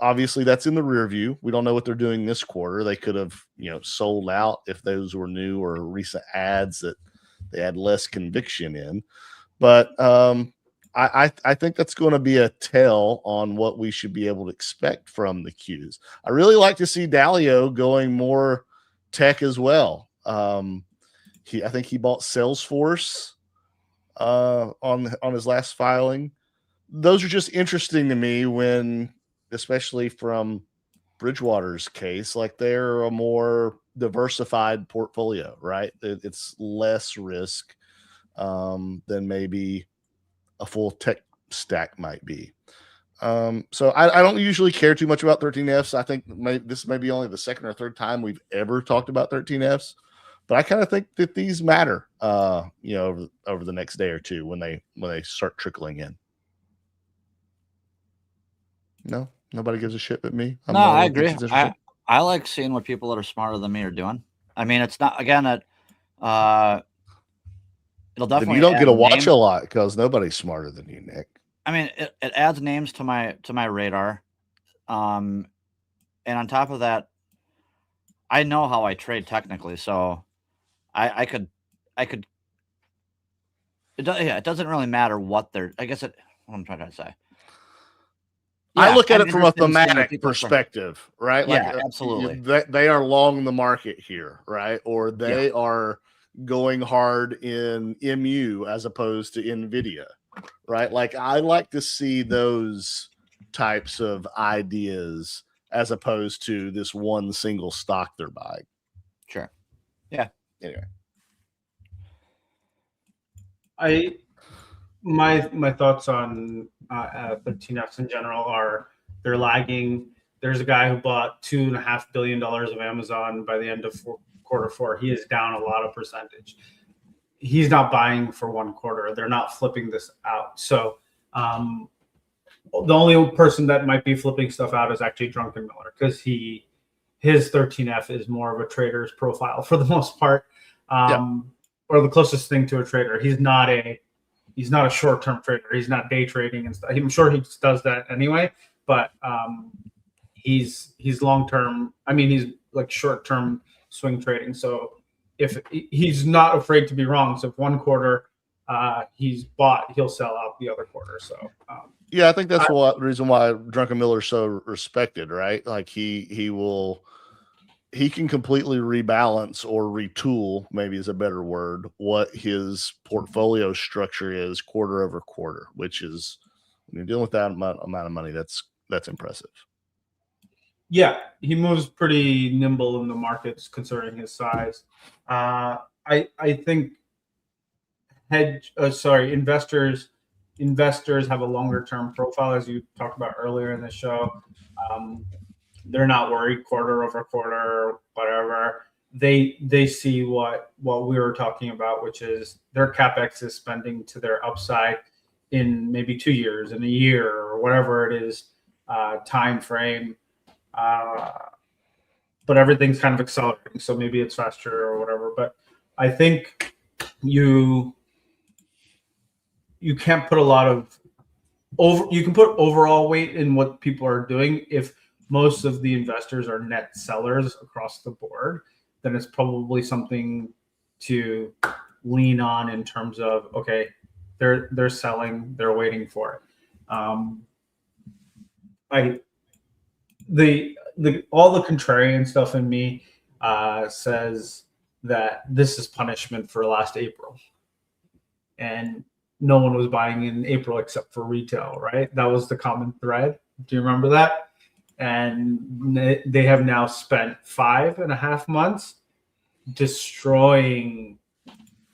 Obviously, that's in the rear view. We don't know what they're doing this quarter. They could have, sold out if those were new or recent ads that they had less conviction in. But I think that's going to be a tell on what we should be able to expect from the Qs. I really like to see Dalio going more tech as well. I think he bought Salesforce on his last filing. Those are just interesting to me when, especially from Bridgewater's case, like they're a more diversified portfolio, right? It's less risk than maybe a full tech stack might be. So I don't usually care too much about 13Fs. I think this may be only the second or third time we've ever talked about 13Fs, but I kind of think that these matter, over the next day or two when they start trickling in. No, nobody gives a shit but me. No, I agree. I like seeing what people that are smarter than me are doing. I mean, it's not, again, it'll definitely. Then you don't get to watch a lot because nobody's smarter than you, Nick. I mean, it adds names to my radar, and on top of that, I know how I trade technically, so I could. It doesn't really matter what they're. I guess what I'm trying to say. I look at it from a thematic perspective, right? Like, absolutely. They are long the market here, right? Or they are going hard in MU as opposed to NVIDIA, right? Like I like to see those types of ideas as opposed to this one single stock they're buying. Sure. Yeah. Anyway, my thoughts on 13Fs in general are they're lagging. There's a guy who bought $2.5 billion of Amazon by the end of quarter four. He is down a lot of percentage. He's not buying for one quarter. They're not flipping this out. So the only person that might be flipping stuff out is actually Drunken Miller, because his 13F is more of a trader's profile for the most part, or the closest thing to a trader. He's not a short-term trader. He's not day trading and stuff. I'm sure he does that anyway, but he's long-term. I mean, he's like short-term swing trading. So if he's not afraid to be wrong, so if one quarter he's bought, he'll sell out the other quarter. So yeah, I think that's the reason why Drunken Miller is so respected, right? Like he can completely rebalance or retool, maybe is a better word, what his portfolio structure is quarter over quarter, which is, when you're dealing with that amount of money, that's impressive. Yeah, he moves pretty nimble in the markets considering his size. I think investors have a longer term profile, as you talked about earlier in the show. They're not worried quarter over quarter or whatever. They see what we were talking about, which is their CapEx is spending to their upside in maybe 2 years, in a year, or whatever it is, time frame. But everything's kind of accelerating, so maybe it's faster or whatever. But I think you can't put a lot of you can put overall weight in what people are doing. If most of the investors are net sellers across the board, then it's probably something to lean on in terms of, okay, they're selling, they're waiting for it. All the contrarian stuff in me says that this is punishment for last April, and no one was buying in April except for retail, right? That was the common thread. Do you remember that? And they have now spent 5.5 months destroying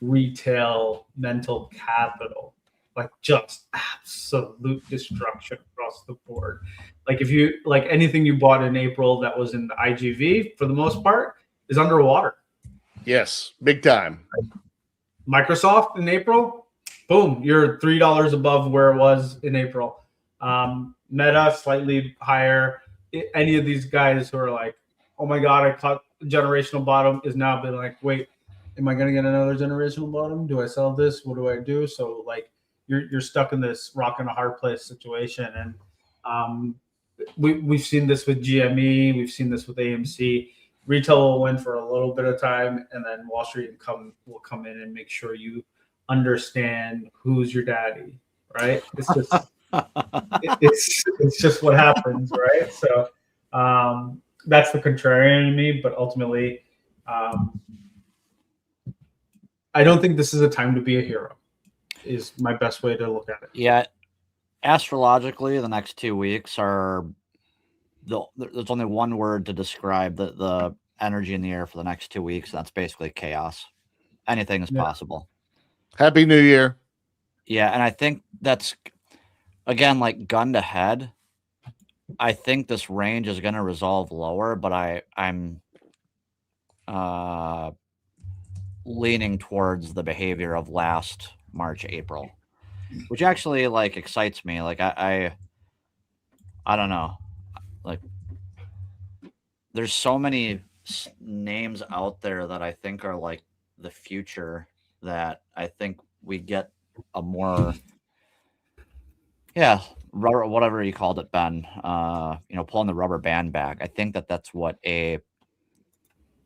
retail mental capital, like just absolute destruction across the board. Like if you like anything you bought in April that was in the IGV, for the most part, is underwater. Yes, big time. Microsoft in April, boom, you're $3 above where it was in April. Meta slightly higher. Any of these guys who are like, oh my God, I caught the generational bottom, is now been like, wait, am I going to get another generational bottom? Do I sell this? What do I do? So like you're stuck in this rock and a hard place situation. And we've seen this with GME. We've seen this with AMC. Retail will win for a little bit of time, and then Wall Street will come in and make sure you understand who's your daddy, right? It's just it's just what happens, right? So that's the contrarian in me, but ultimately, I don't think this is a time to be a hero, is my best way to look at it. Yeah, astrologically, the next 2 weeks are there's only one word to describe the energy in the air for the next 2 weeks. And that's basically chaos. Anything is possible. Happy New Year. Yeah, and I think that's, again, like gun to head, I think this range is going to resolve lower, but I'm leaning towards the behavior of last March, April, which actually like excites me. Like I don't know. Like there's so many names out there that I think are like the future, that I think we get a more, rubber, whatever you called it, Ben, pulling the rubber band back. I think that's what a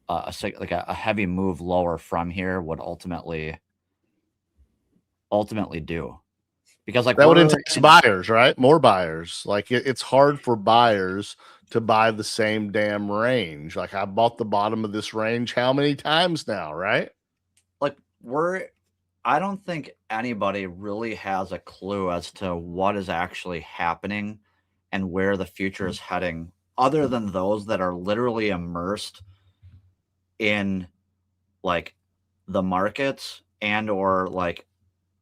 heavy move lower from here would ultimately do, because like that would entice buyers, right? More buyers. Like it's hard for buyers to buy the same damn range. Like I bought the bottom of this range how many times now, right? Like we're I don't think anybody really has a clue as to what is actually happening and where the future is heading, other than those that are literally immersed in like the markets and or like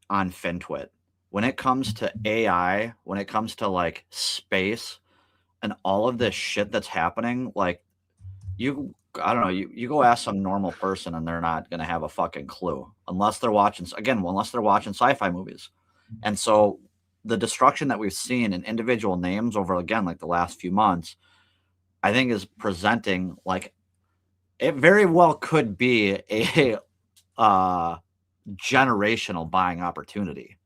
on FinTwit. When it comes to AI, when it comes to like space and all of this shit that's happening, like I don't know, you go ask some normal person and they're not going to have a fucking clue unless they're watching, again, unless they're watching sci-fi movies. And so the destruction that we've seen in individual names over, again, like the last few months, I think is presenting like it very well could be a generational buying opportunity.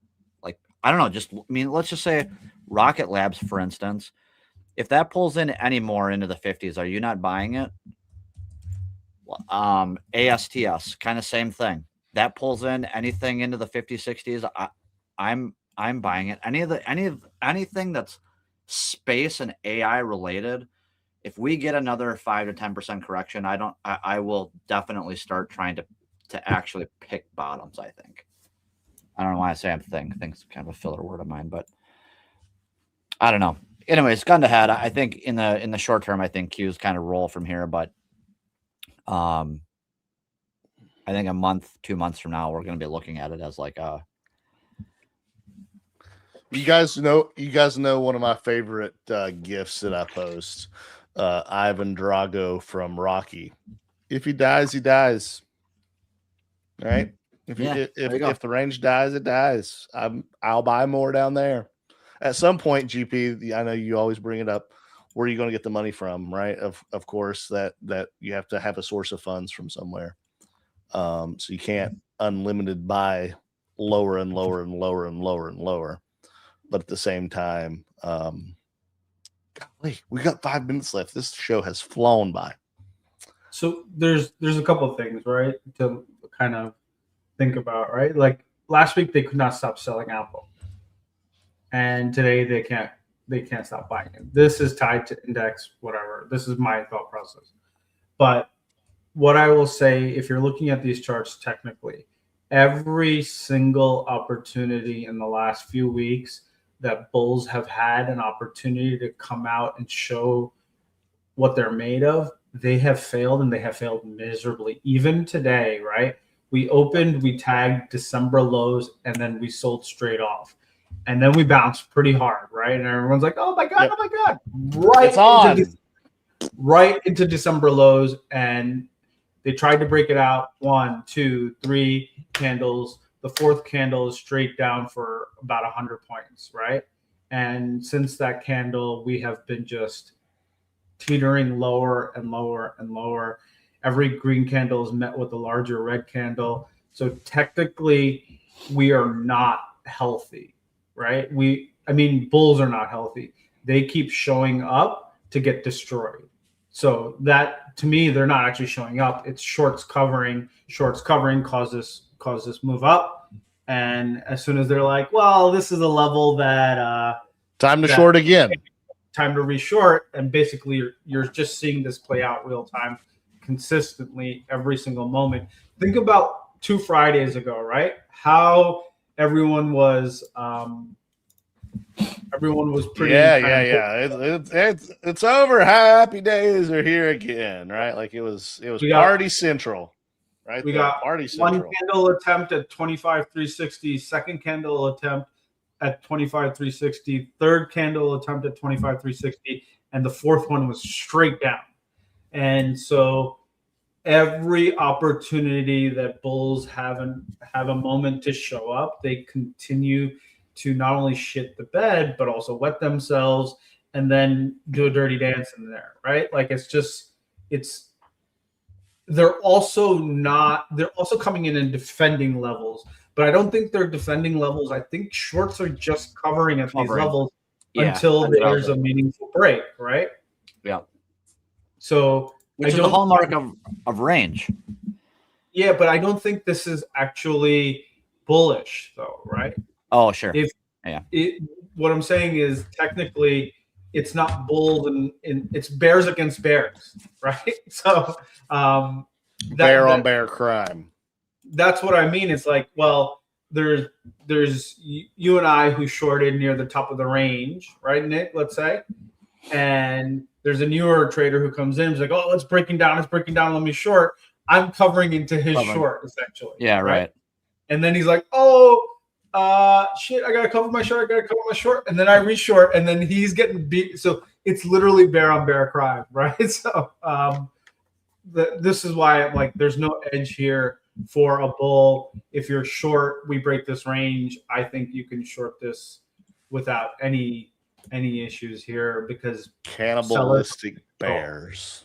Like, I don't know, let's just say Rocket Labs, for instance, if that pulls in any more into the 50s, are you not buying it? ASTS, kind of same thing. That pulls in anything into the 50s, 60s. I'm buying it. Anything that's space and AI related. If we get another 5 to 10% correction, I will definitely start trying to actually pick bottoms. I think. I don't know why I say I think. Think's kind of a filler word of mine, but I don't know. Anyways, gun to head. I think in the short term, I think Q's kind of roll from here, but I think a month, 2 months from now, we're going to be looking at it as like a. You guys know one of my favorite gifts that I post. Ivan Drago from Rocky. If he dies, he dies. Right? If the range dies, it dies. I'll buy more down there. At some point, GP, I know you always bring it up. Where are you going to get the money from? Right? Of course, that you have to have a source of funds from somewhere. So you can't unlimited buy lower and lower and lower and lower and lower. But at the same time, golly, we got 5 minutes left. This show has flown by. So there's a couple of things, right, to kind of think about, right? Like last week they could not stop selling Apple, and today they can't stop buying it. This is tied to index, whatever. This is my thought process. But what I will say, if you're looking at these charts technically, every single opportunity in the last few weeks that bulls have had an opportunity to come out and show what they're made of, they have failed, and they have failed miserably. Even today, right? We tagged December lows, and then we sold straight off. And then we bounced pretty hard, right? And everyone's like, oh my God, yep. Oh my God. Right into December lows. And they tried to break it out. 1, 2, 3 candles. The fourth candle is straight down for about 100 points, right? And since that candle, we have been just teetering lower and lower and lower. Every green candle is met with a larger red candle. So technically, we are not healthy, right? Bulls are not healthy. They keep showing up to get destroyed. So that, to me, they're not actually showing up. It's shorts covering. Shorts covering causes move up. And as soon as they're like, well, this is a level that time to short again. Time to reshort, and basically you're just seeing this play out real time, consistently every single moment. Think about 2 Fridays ago, right? How everyone was pretty. It's over. Happy days are here again, right? Like it was party central, right? We got party central. One candle attempt at 25,360, second candle attempt at 25,360, third candle attempt at 25,360, and the fourth one was straight down. And so every opportunity that bulls have a moment to show up, they continue to not only shit the bed, but also wet themselves and then do a dirty dance in there, right? Like they're also coming in and defending levels. But I don't think they're defending levels. I think shorts are just covering at these levels until there's a meaningful break, right? Yeah. So which is the hallmark of range. Yeah, but I don't think this is actually bullish, though, right? Oh, sure. What I'm saying is technically it's not bulls and it's bears against bears, right? So bear on bear crime. That's what I mean. It's like, well, there's you and I who shorted near the top of the range, right, Nick? Let's say, and there's a newer trader who comes in, he's like, oh, it's breaking down, let me short. I'm covering into his short essentially. Yeah, right. And then he's like, oh, shit, I gotta cover my short, and then I reshort, and then he's getting beat. So it's literally bear on bear crime, right? So this is why I'm like, there's no edge here for a bull. If you're short, we break this range. I think you can short this without any issues here because cannibalistic bears.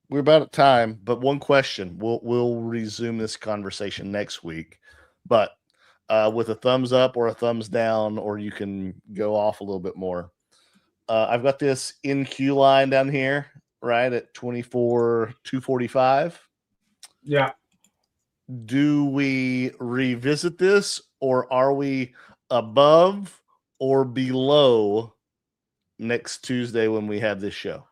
We're about at time, but one question. We'll resume this conversation next week, but with a thumbs up or a thumbs down, or you can go off a little bit more. I've got this NQ line down here, right at 24,245. Yeah. Do we revisit this, or are we above or below next Tuesday when we have this show?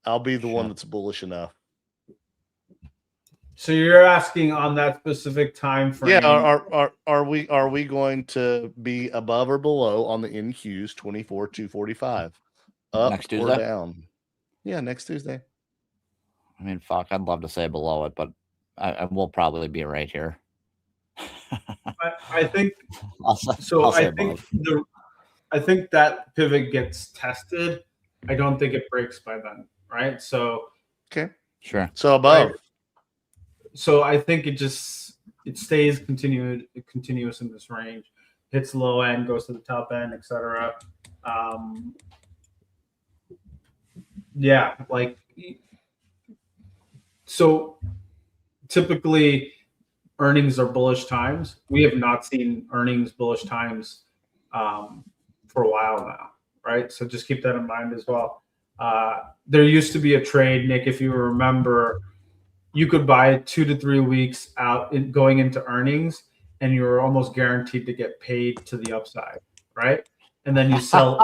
I'll be the one that's bullish enough. So you're asking on that specific time frame? Yeah. Are we going to be above or below on the NQs 24,245? Up next Tuesday or down? Yeah, next Tuesday. I mean, fuck, I'd love to say below it, but I will probably be right here. I think so. I think that pivot gets tested. I don't think it breaks by then, right? So okay, sure. So above. Right? So I think it stays continuous in this range, hits low end, goes to the top end, etc. Yeah, like so. Typically, earnings are bullish times. We have not seen earnings bullish times for a while now, right? So just keep that in mind as well. There used to be a trade, Nick, if you remember, you could buy 2 to 3 weeks out going into earnings, and you were almost guaranteed to get paid to the upside, right? And then you sell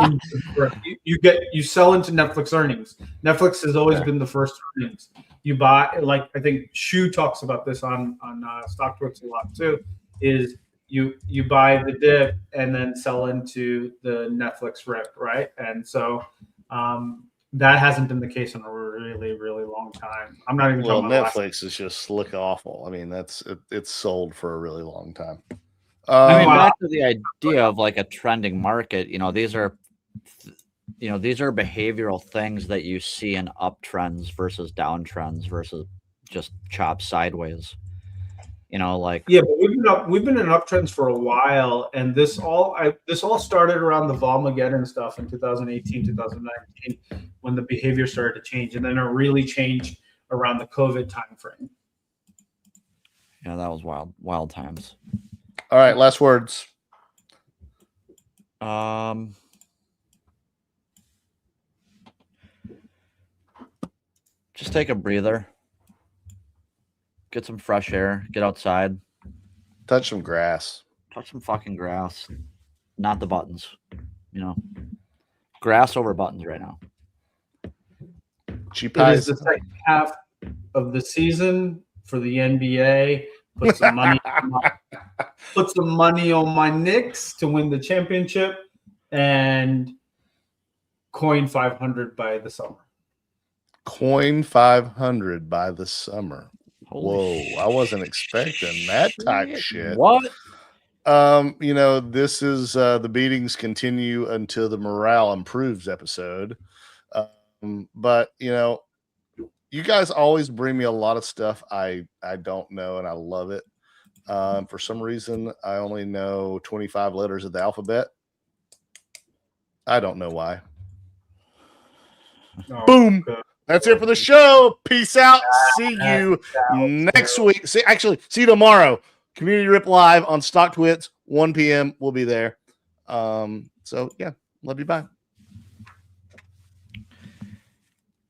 you sell into Netflix earnings. Netflix has always been the first earnings. You buy, like I think Shu talks about this on StockTwits a lot too, is you buy the dip and then sell into the Netflix rip, right? And so that hasn't been the case in a really, really long time. I'm not even talking about Netflix is just look awful. I mean, it's sold for a really long time. I mean, back to the idea of like a trending market, these are behavioral things that you see in uptrends versus downtrends versus just chop sideways. Like yeah, but we've been in uptrends for a while, and this all started around the Volmageddon stuff in 2018, 2019, when the behavior started to change, and then it really changed around the COVID timeframe. Yeah, that was wild times. All right, last words. Just take a breather. Get some fresh air. Get outside. Touch some grass. Touch some fucking grass. Not the buttons. Grass over buttons right now. It is the second half of the season for the NBA. Put some money on my Knicks to win the championship, and coin 500 by the summer. Coin 500 by the summer. Holy Whoa, I wasn't expecting that type shit. What? This is the beatings continue until the morale improves episode. But you guys always bring me a lot of stuff I don't know, and I love it. For some reason, I only know 25 letters of the alphabet. I don't know why. Oh, boom. okay. That's it for the show. Peace out. See you next week. See you tomorrow. Community Rip Live on StockTwits, 1 p.m. We'll be there. So yeah, love you. Bye.